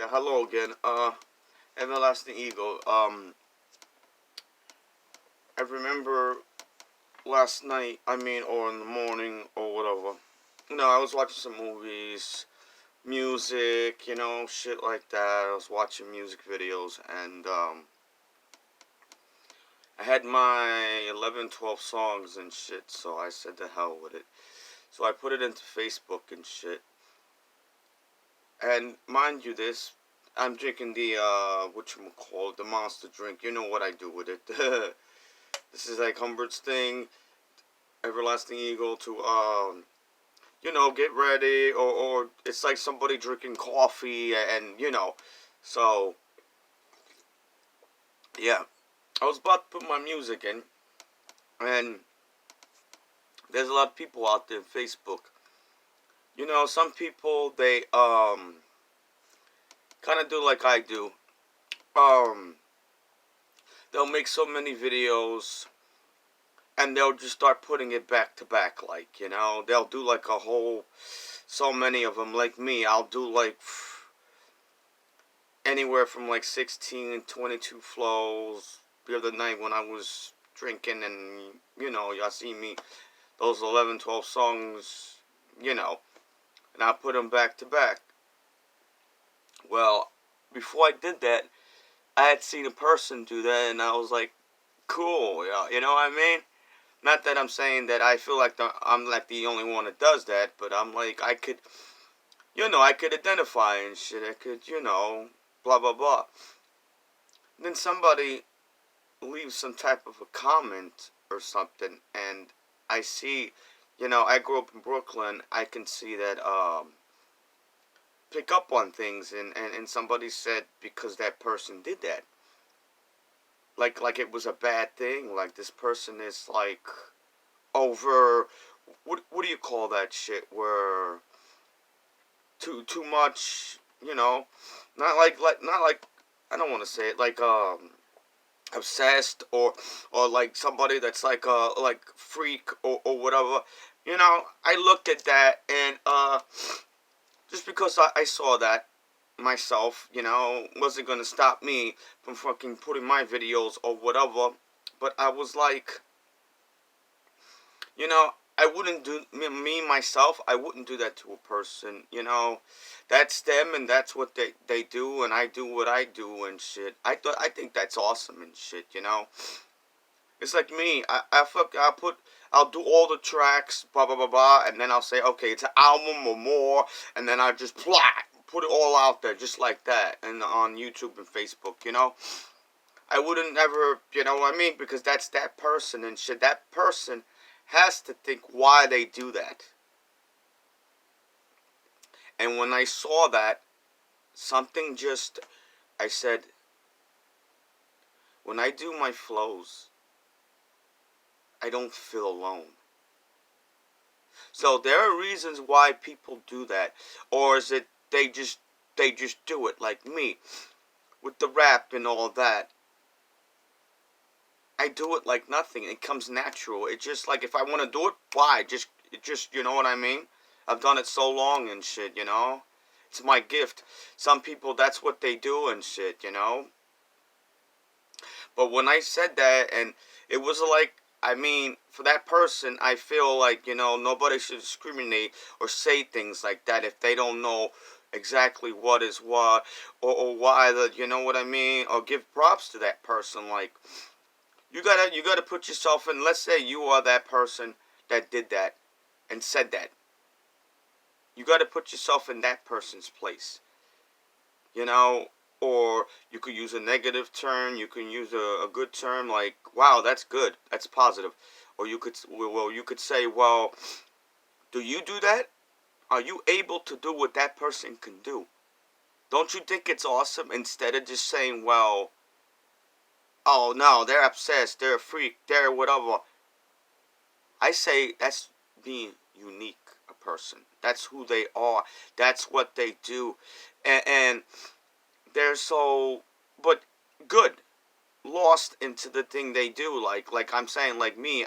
Yeah, hello again. Everlasting Eagle. I remember last night, or in the morning, or whatever. I was watching some movies, music, shit like that. I was watching music videos, and, I had my 11, 12 songs and shit, so I said the hell with it. So I put it into Facebook and shit. And mind you, I'm drinking the, whatchamacallit, the Monster drink. You know what I do with it. This is like Humbert's thing, Everlasting Eagle, to get ready, or it's like somebody drinking coffee, and so yeah, I was about to put my music in, and there's a lot of people out there on Facebook. Some people, they kind of do like I do. Um, they'll make so many videos, and they'll just start putting it back to back, like, they'll do like a whole, so many of them. Like me, I'll do like anywhere from like 16, 22 flows. The other night when I was drinking, and y'all see me, those 11, 12 songs, and I put them back to back. Well, before I did that, I had seen a person do that, and I was like, cool, yeah, you know what I mean? Not that I'm saying that I feel like I'm like the only one that does that, but I'm like, I could identify and shit. I could, blah, blah, blah. Then somebody leaves some type of a comment or something, and I see, I grew up in Brooklyn. I can see that, pick up on things, and somebody said because that person did that. Like it was a bad thing. Like this person is like over, what do you call that shit, where too much, not like, I don't want to say it, like obsessed, or like somebody that's like freak, or whatever. I looked at that, and just because I saw that myself, wasn't gonna stop me from fucking putting my videos or whatever. But I was like, I wouldn't do, me myself, I wouldn't do that to a person. That's them, and that's what they do, and I do what I do and shit. I think that's awesome and shit. It's like me. I'll do all the tracks, blah blah blah blah, and then I'll say, okay, it's an album or more, and then I just put it all out there just like that, and on YouTube and Facebook. I wouldn't ever, you know what I mean, because that's that person and shit. That person has to think why they do that. And when I saw that, something just, I said, when I do my flows, I don't feel alone. So there are reasons why people do that, or is it they just do it, like me with the rap and all that. I do it like nothing. It comes natural. It just, like, if I want to do it, why? It just, you know what I mean? I've done it so long and shit. It's my gift. Some people, that's what they do and shit. But when I said that, and it was like, for that person, I feel like, nobody should discriminate or say things like that if they don't know exactly what is what, or why you know what I mean? Or give props to that person. Like, you gotta put yourself in, let's say you are that person that did that and said that. You gotta put yourself in that person's place. You know, or you could use a negative term, you can use a good term, like, wow, that's good, that's positive. Or you could say, well, do you do that? Are you able to do what that person can do? Don't you think it's awesome, instead of just saying, well, oh no, they're obsessed, they're a freak, they're whatever. I say that's being unique, a person. That's who they are. That's what they do. And they're so, but good, lost into the thing they do. Like I'm saying, like me,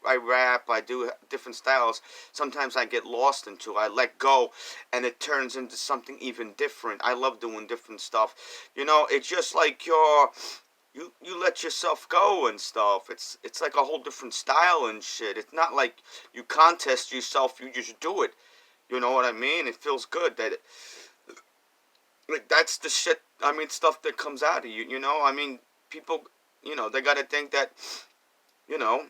I rap, I do different styles. Sometimes I get lost into, I let go, and it turns into something even different. I love doing different stuff. It's just like you let yourself go and stuff. It's like a whole different style and shit. It's not like you contest yourself. You just do it. You know what I mean? It feels good like that's the shit. I mean, stuff that comes out of you. I mean, people. They gotta think that. You know,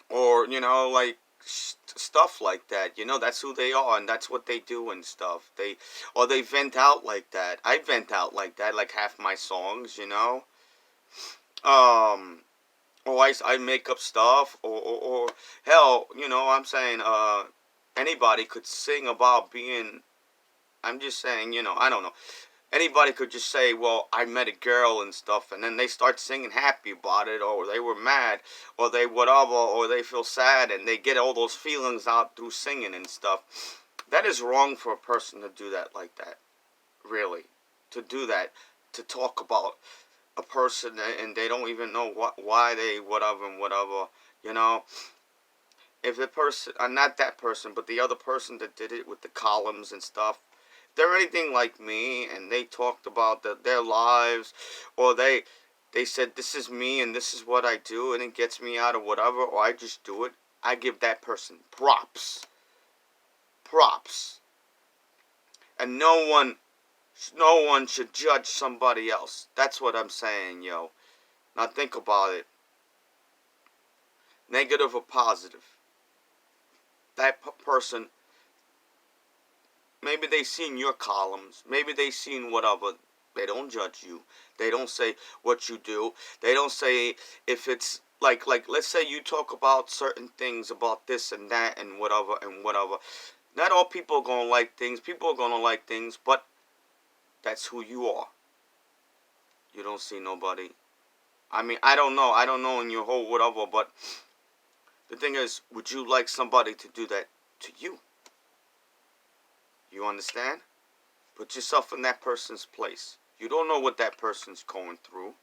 or like stuff like that. That's who they are and that's what they do and stuff. They vent out like that. I vent out like that. Like half my songs. Um. Or I make up stuff, or hell, I'm saying, anybody could sing about being. I'm just saying, I don't know. Anybody could just say, well, I met a girl and stuff, and then they start singing happy about it, or they were mad, or they whatever, or they feel sad, and they get all those feelings out through singing and stuff. That is wrong for a person to do that like that. Really. To do that. To talk about a person and they don't even know why they whatever and whatever. You know, if the person, not that person, but the other person that did it with the columns and stuff, they're anything like me and they talked about their lives, or they said this is me and this is what I do and it gets me out of whatever, or I just do it, I give that person props. And no one should judge somebody else. That's what I'm saying, yo. Now think about it. Negative or positive. That person, maybe they seen your columns. Maybe they seen whatever. They don't judge you. They don't say what you do. They don't say if it's like let's say you talk about certain things about this and that and whatever and whatever. Not all people are gonna like things. People are gonna like things, but that's who you are. You don't see nobody. I mean, I don't know. I don't know in your whole whatever, but the thing is, would you like somebody to do that to you? You understand? Put yourself in that person's place. You don't know what that person's going through.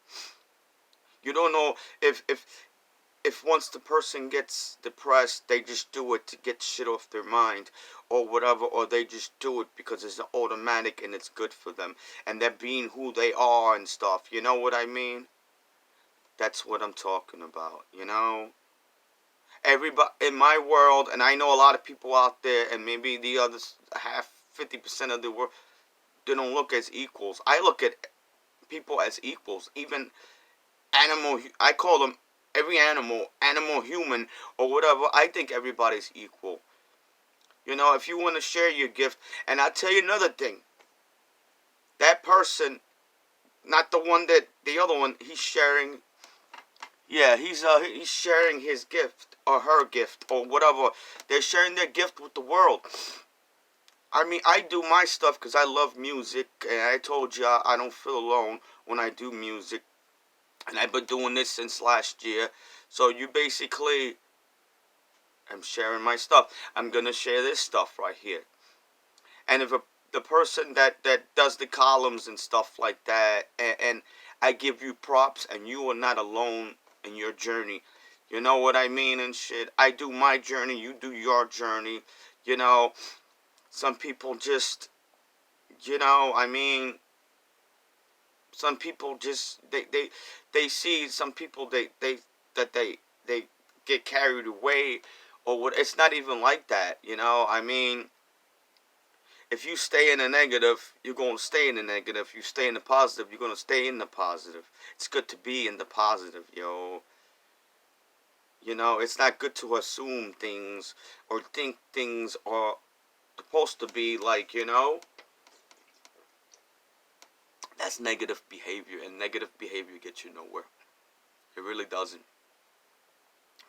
You don't know if once the person gets depressed, they just do it to get shit off their mind or whatever, or they just do it because it's automatic and it's good for them and they're being who they are and stuff. You know what I mean? That's what I'm talking about. Everybody in my world, and I know a lot of people out there, and maybe the other half, 50% of the world, they don't look as equals. I look at people as equals. Even animal, I call them every animal, human, or whatever. I think everybody's equal. If you want to share your gift, and I'll tell you another thing. That person, not the one that the other one, he's sharing. Yeah, he's sharing his gift or her gift or whatever. They're sharing their gift with the world. I mean, I do my stuff because I love music, and I told you I don't feel alone when I do music, and I've been doing this since last year. So you basically, I'm sharing my stuff. I'm gonna share this stuff right here, and if the person that does the columns and stuff like that, and I give you props, and you are not alone in your journey. You know what I mean and shit. I do my journey, you do your journey. You know, some people just, I mean, some people just they see some people they get carried away or what. It's not even like that. I mean, if you stay in the negative, you're going to stay in the negative. If you stay in the positive, you're going to stay in the positive. It's good to be in the positive, yo. It's not good to assume things or think things are supposed to be like. That's negative behavior, and negative behavior gets you nowhere. It really doesn't.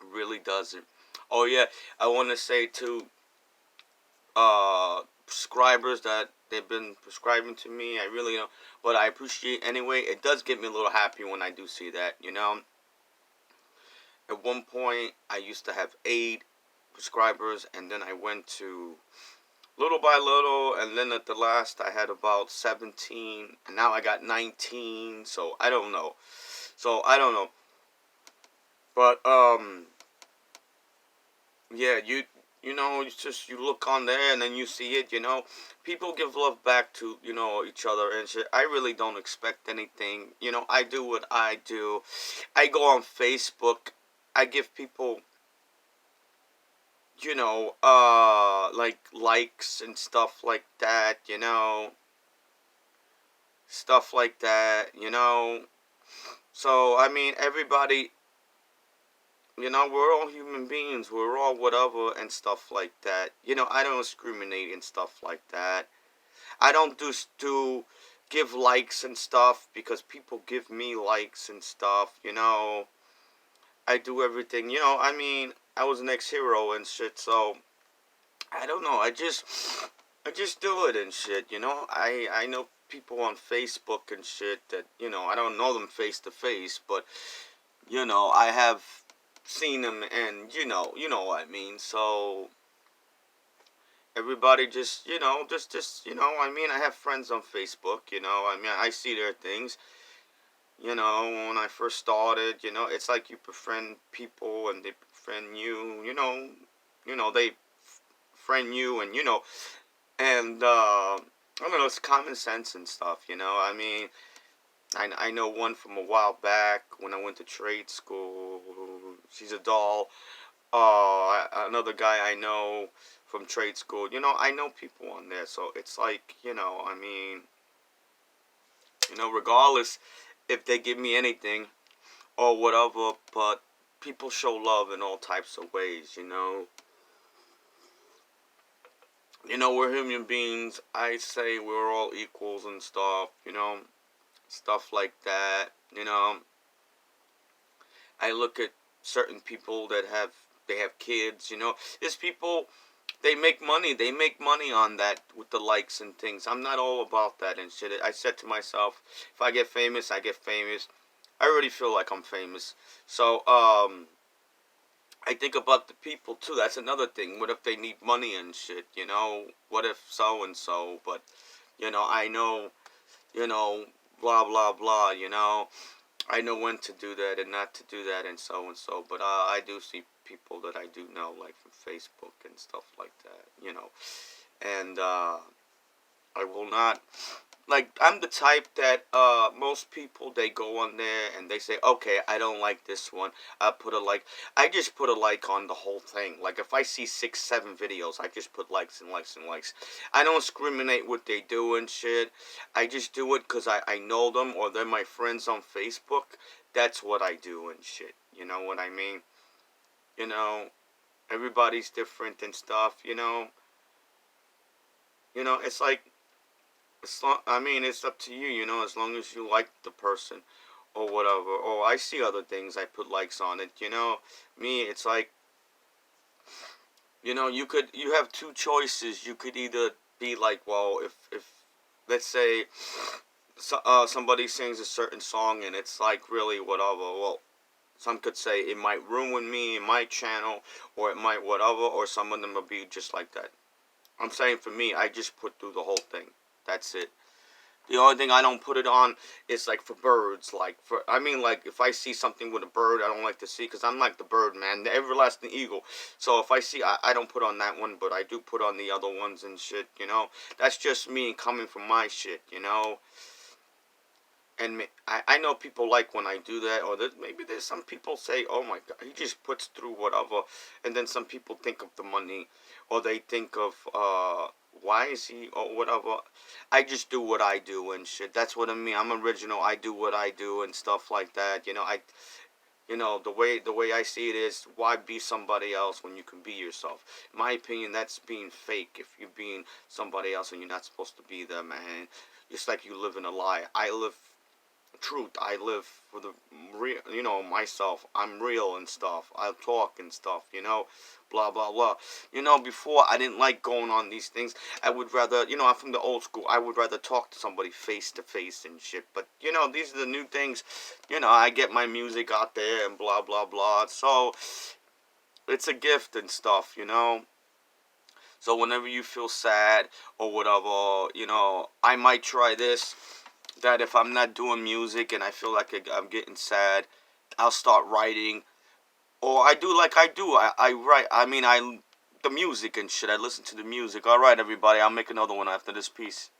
It really doesn't. Oh yeah, I want to say to prescribers that they've been prescribing to me. I really don't, but I appreciate anyway. It does get me a little happy when I do see that. At one point, I used to have 8 prescribers, and then I went to little by little, and then at the last, I had about 17, and now I got 19. So I don't know. But yeah, you know, it's just you look on there and then you see it, you know. People give love back to, you know, each other and shit. I really don't expect anything. You know, I do what I do. I go on Facebook. I give people, you know, like likes and stuff like that, you know. Stuff like that, you know. So, I mean, everybody, you know, we're all human beings. We're all whatever and stuff like that. You know, I don't discriminate and stuff like that. I don't do give likes and stuff because people give me likes and stuff, you know. I do everything, you know. I mean, I was an ex-hero and shit, so I don't know. I just do it and shit, you know. I know people on Facebook and shit that, you know, I don't know them face to face, but you know, I have seen them and you know what I mean. So everybody just, you know, just, you know, I mean, I have friends on Facebook, you know. I mean, I see their things. You know, when I first started, you know, it's like you befriend people and they befriend you, you know, they friend you and, you know, and, I don't know, it's common sense and stuff, you know. I mean, I know one from a while back when I went to trade school. She's a doll. Another guy I know from trade school. You know, I know people on there, so it's like, you know, I mean, you know, regardless if they give me anything or whatever, but people show love in all types of ways, you know. You know, we're human beings. I say we're all equals and stuff, you know, stuff like that. You know, I look at certain people that they have kids, you know. There's people they make money. They make money on that with the likes and things. I'm not all about that and shit. I said to myself, if I get famous, I get famous. I already feel like I'm famous. So, I think about the people too. That's another thing. What if they need money and shit, you know? What if so and so, but you know, I know, you know, blah blah blah, you know. I know when to do that and not to do that and so and so. But I do see people that I do know, like from Facebook and stuff like that, you know. And I will not like. I'm the type that most people they go on there and they say, okay, I don't like this one. I put a like. I just put a like on the whole thing. Like if I see 6, 7 videos, I just put likes and likes and likes. I don't discriminate what they do and shit. I just do it because I know them or they're my friends on Facebook. That's what I do and shit. You know what I mean? You know, everybody's different and stuff. It's like I mean, it's up to you. You know, as long as you like the person or whatever. Or I see other things. I put likes on it. You know, me, it's like you have two choices. You could either be like, well, if let's say somebody sings a certain song and it's like really whatever. Well, some could say it might ruin me, my channel, or it might whatever, or some of them will be just like that. I'm saying for me, I just put through the whole thing. That's it. The only thing I don't put it on is like for birds. Like if I see something with a bird, I don't like to see because I'm like the bird man, the everlasting eagle. So if I see, I don't put on that one, but I do put on the other ones and shit. You know, that's just me coming from my shit. You know, and I know people like when I do that, or maybe there's some people say, oh my god, he just puts through whatever, and then some people think of the money, or they think of why is he or whatever. I just do what I do and shit. That's what I mean. I'm original. I do what I do and stuff like that. The way I see it is, why be somebody else when you can be yourself? In my opinion, that's being fake. If you're being somebody else and you're not supposed to be there, man, it's like you live in a lie. I live truth. I live for the real, myself. I'm real and stuff. I talk and stuff, blah, blah, blah. Before I didn't like going on these things. I would rather, I'm from the old school. I would rather talk to somebody face to face and shit. But, these are the new things. I get my music out there and blah, blah, blah. So, it's a gift and stuff. So whenever you feel sad or whatever, I might try this, that if I'm not doing music and I feel like I'm getting sad, I'll start writing Or I do like I do. I write. I mean, I the music and shit. I listen to the music. All right, everybody. I'll make another one after this piece.